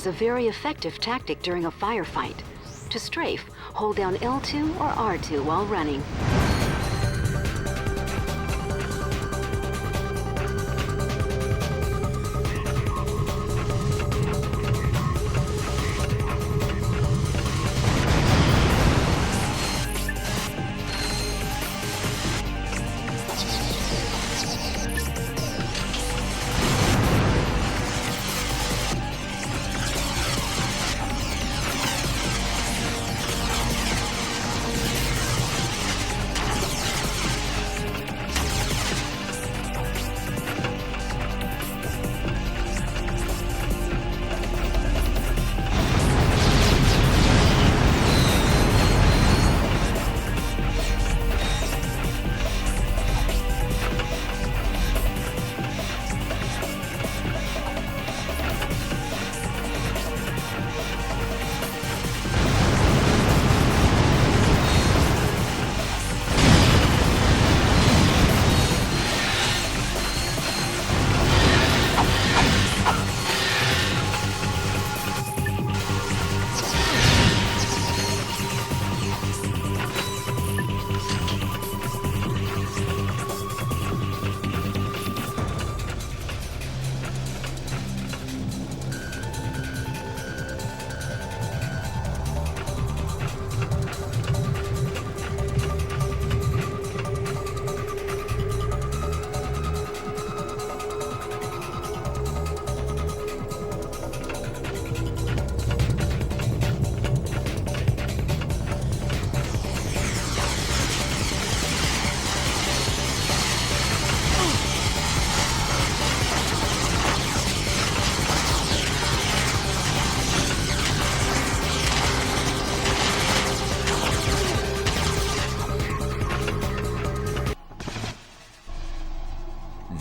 is a very effective tactic during a firefight. To strafe, hold down L2 or R2 while running.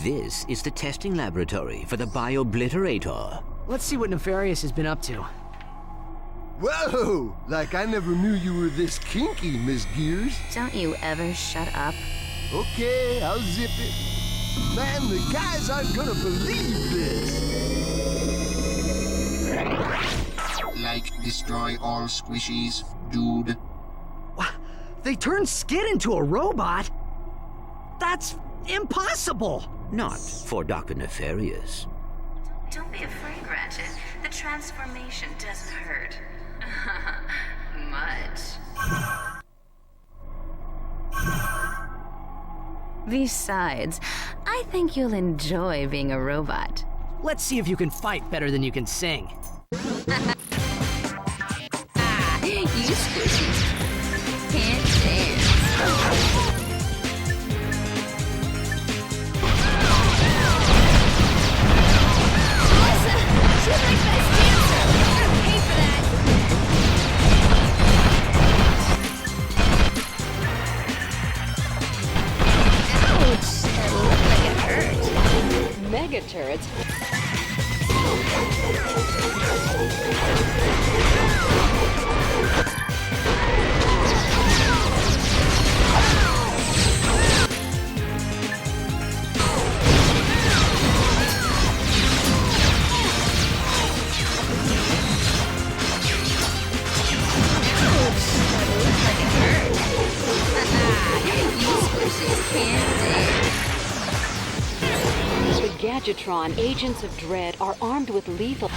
This is the testing laboratory for the Bio-Obliterator. Let's see what Nefarious has been up to. Whoa! Like I never knew you were this kinky, Miss Gears. Don't you ever shut up. Okay, I'll zip it. Man, the guys aren't gonna believe this. Like, destroy all squishies, dude. They turned Skidd into a robot? That's impossible! Not for Dr. Nefarious. Don't be afraid, Ratchet. The transformation doesn't hurt. Much. Besides, I think you'll enjoy being a robot. Let's see if you can fight better than you can sing. You squishies can't dance. She's my best dancer! I pay for that! Ouch! That looked like it hurt. Mega turrets. The Gadgetron Agents of Dread are armed with lethal...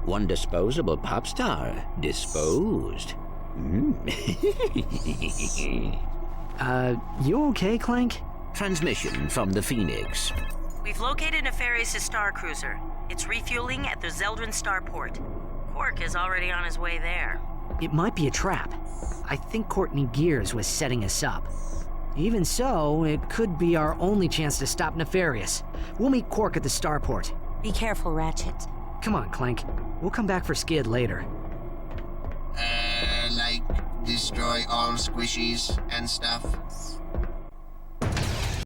One disposable pop star disposed. You okay, Clank? Transmission from the Phoenix. We've located Nefarious' star cruiser. It's refueling at the Zeldrin starport. Qwark is already on his way there. It might be a trap. I think Courtney Gears was setting us up. Even so, it could be our only chance to stop Nefarious. We'll meet Qwark at the starport. Be careful, Ratchet. Come on, Clank. We'll come back for Skidd later. Like destroy all squishies and stuff.